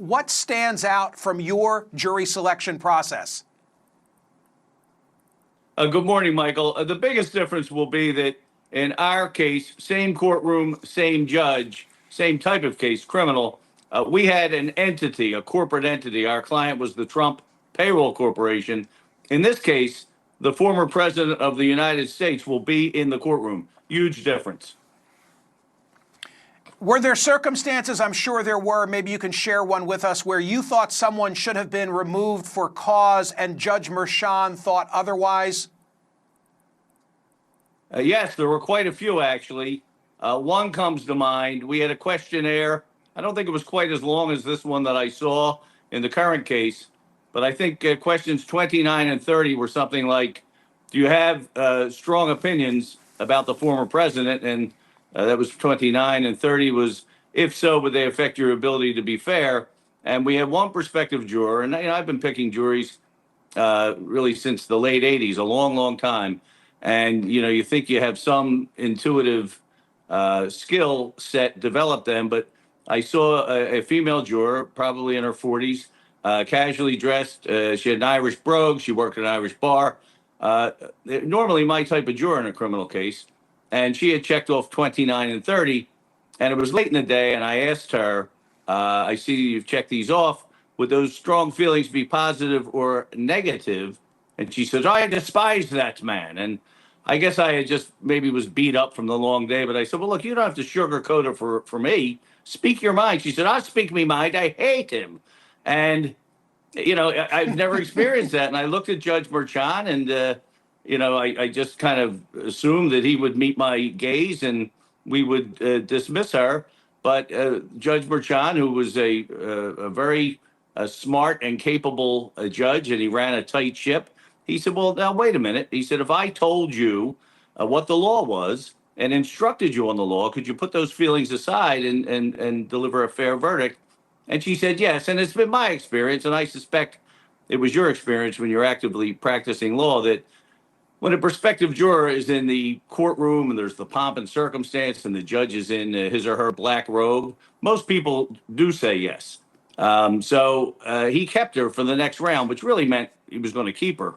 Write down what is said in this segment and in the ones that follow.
what stands out from your jury selection process? Good morning, Michael. The biggest difference will be that in our case, same courtroom, same judge, same type of case, criminal. We had an entity, a corporate entity. Our client was the Trump Payroll Corporation. In this case, the former president of the United States will be in the courtroom. Huge difference. Were there circumstances, I'm sure there were, maybe you can share one with us, where you thought someone should have been removed for cause and Judge Merchan thought otherwise? Yes, there were quite a few, actually. One comes to mind. We had a questionnaire. I don't think it was quite as long as this one that I saw in the current case, but I think questions 29 and 30 were something like, do you have strong opinions about the former president? And that was 29, and 30 was, if so, would they affect your ability to be fair? And we had one prospective juror, and I've been picking juries really since the late 80s, a long, long time. And, you think you have some intuitive skill set, develop them. But I saw a female juror, probably in her 40s, casually dressed. She had an Irish brogue. She worked at an Irish bar. Normally my type of juror in a criminal case. And she had checked off 29 and 30. And it was late in the day. And I asked her, I see you've checked these off. Would those strong feelings be positive or negative? And she says, I despise that man. And I guess I had just maybe was beat up from the long day. But I said, well, look, you don't have to sugarcoat it for me. Speak your mind. She said, I'll speak me mind. I hate him. And, I've never experienced that. And I looked at Judge Merchan and, I just kind of assumed that he would meet my gaze and we would dismiss her. But Judge Merchan, who was a very smart and capable judge, and he ran a tight ship, he said, well, now, wait a minute. He said, if I told you what the law was and instructed you on the law, could you put those feelings aside and deliver a fair verdict? And she said, yes. And it's been my experience, and I suspect it was your experience when you're actively practicing law, that when a prospective juror is in the courtroom and there's the pomp and circumstance and the judge is in his or her black robe, most people do say yes. So he kept her for the next round, which really meant he was going to keep her.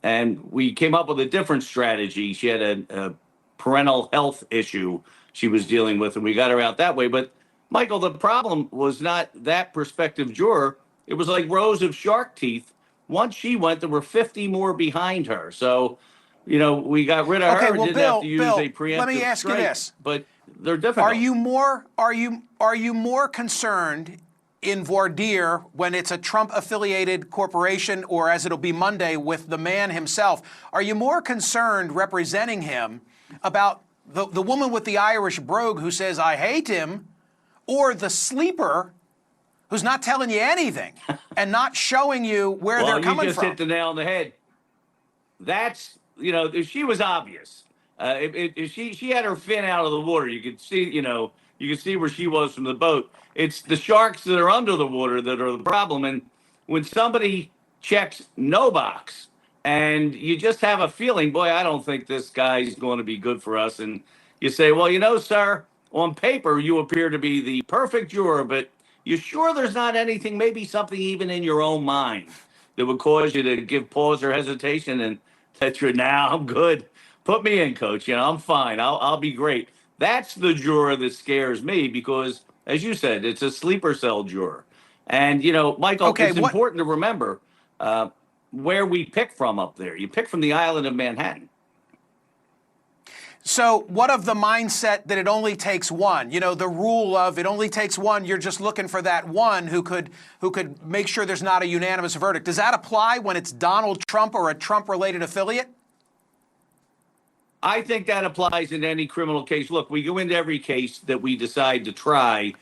And we came up with a different strategy. She had a parental health issue she was dealing with, and we got her out that way. But, Michael, the problem was not that prospective juror. It was like rows of shark teeth. Once she went, there were 50 more behind her. So, we got rid of her and didn't have to use a preemptive let me ask strike, you this. But they're difficult. Are you more concerned in voir dire when it's a Trump-affiliated corporation, or as it'll be Monday with the man himself? Are you more concerned representing him about the woman with the Irish brogue who says, I hate him, or the sleeper who's not telling you anything and not showing you where they're coming from? You just hit the nail on the head. That's, she was obvious. If she had her fin out of the water, you could see, you could see where she was from the boat. It's the sharks that are under the water that are the problem. And when somebody checks no box and you just have a feeling, boy, I don't think this guy's going to be good for us. And you say, well, sir, on paper, you appear to be the perfect juror, but you sure there's not anything, maybe something even in your own mind that would cause you to give pause or hesitation and that you're, I'm good. Put me in, coach. I'm fine. I'll be great. That's the juror that scares me because, as you said, it's a sleeper cell juror. And, Michael, it's important to remember where we pick from up there. You pick from the island of Manhattan. So what of the mindset that it only takes one? The rule of it only takes one. You're just looking for that one who could make sure there's not a unanimous verdict. Does that apply when it's Donald Trump or a Trump-related affiliate? I think that applies in any criminal case. Look, we go into every case that we decide to try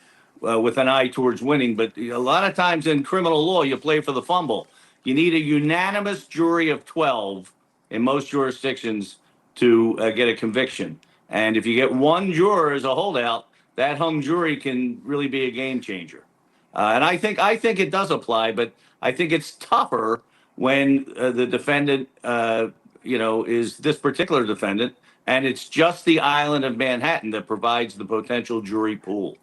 with an eye towards winning. But a lot of times in criminal law, you play for the fumble. You need a unanimous jury of 12 in most jurisdictions to get a conviction. And if you get one juror as a holdout, that hung jury can really be a game changer. And I think it does apply, but I think it's tougher when the defendant, is this particular defendant, and it's just the island of Manhattan that provides the potential jury pool.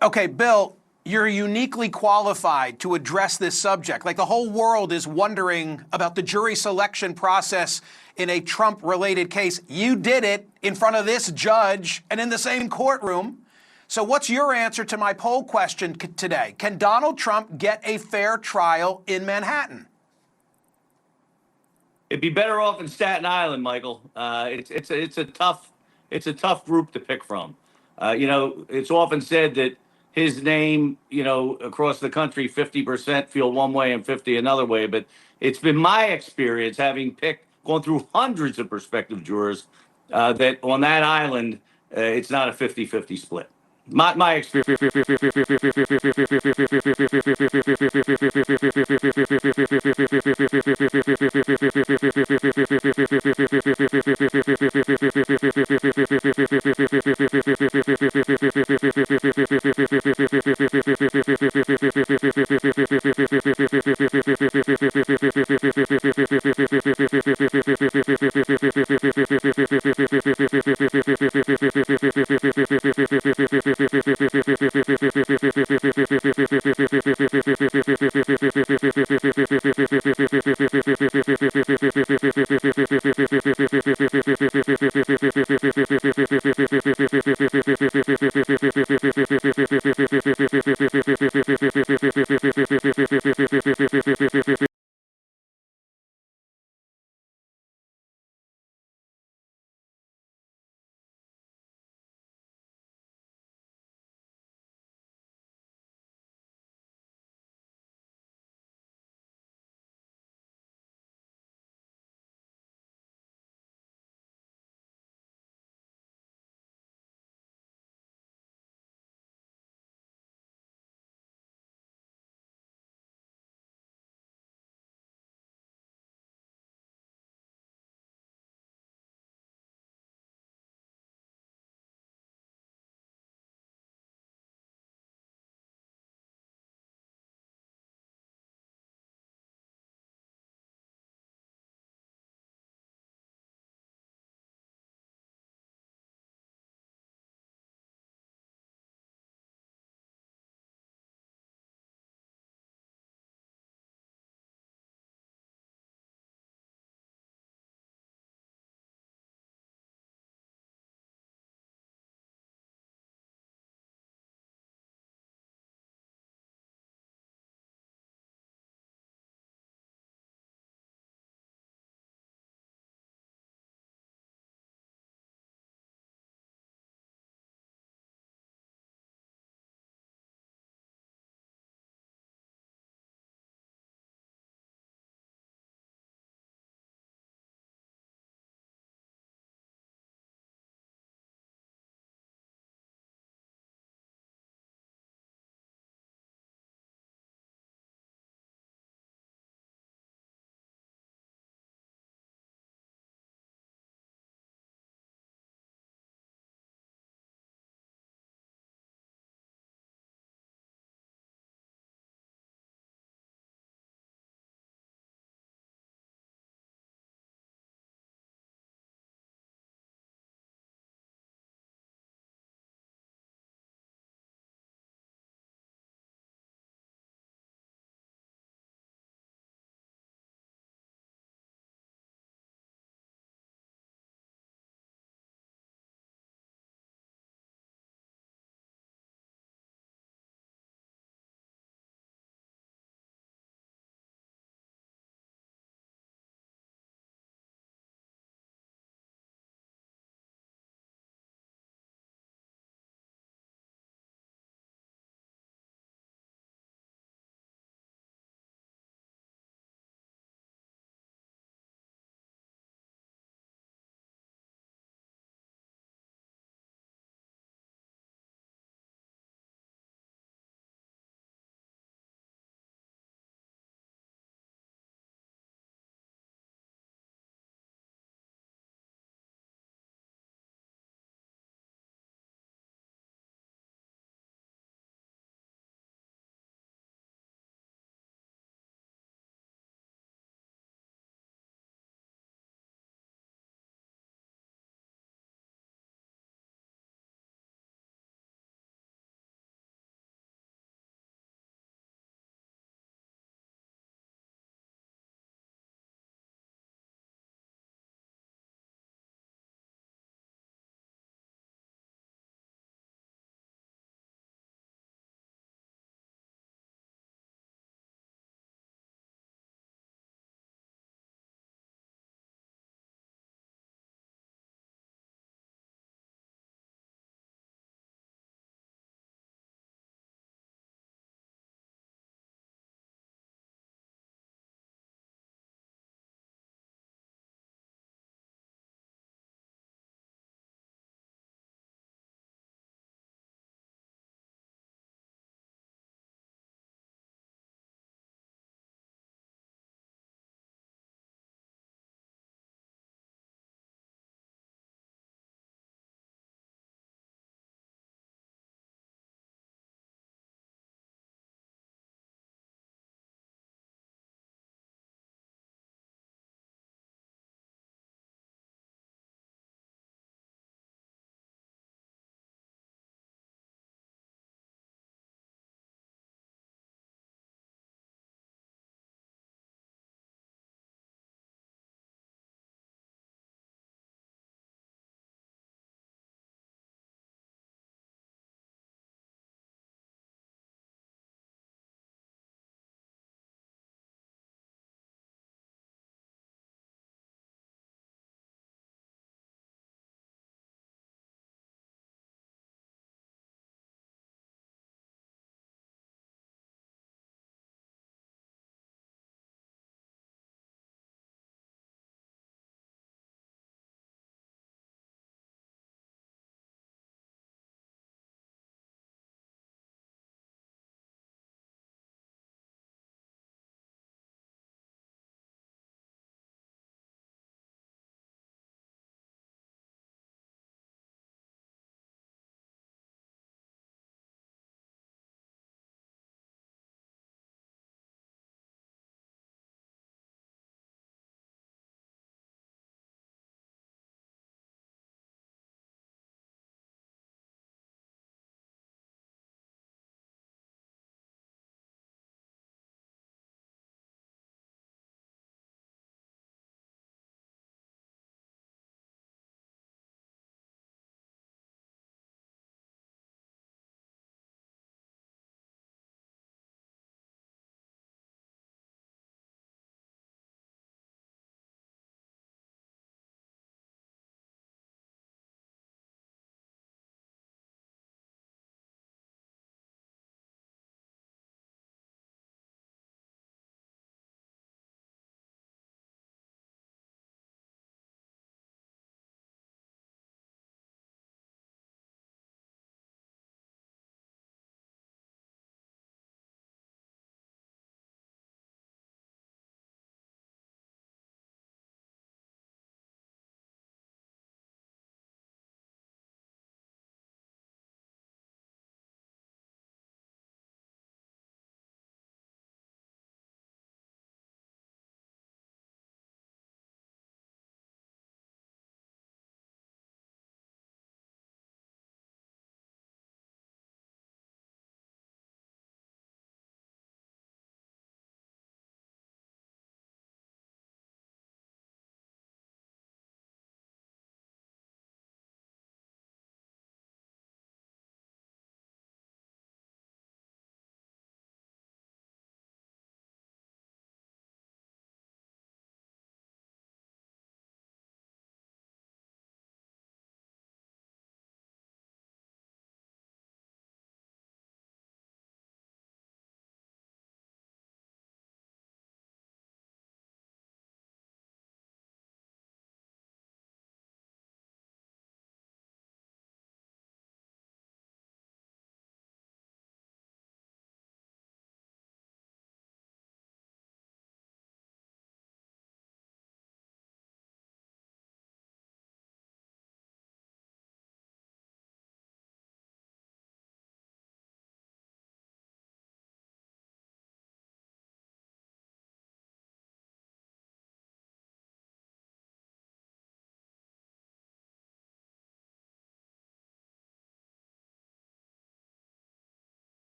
Okay, Bill, you're uniquely qualified to address this subject. Like the whole world is wondering about the jury selection process in a Trump-related case. You did it in front of this judge and in the same courtroom. So what's your answer to my poll question today? Can Donald Trump get a fair trial in Manhattan? It'd be better off in Staten Island, Michael. It's a tough group to pick from. It's often said that his name, across the country, 50% feel one way and 50 another way. But it's been my experience, having gone through hundreds of prospective jurors, that on that island, it's not a 50-50 split. My experience.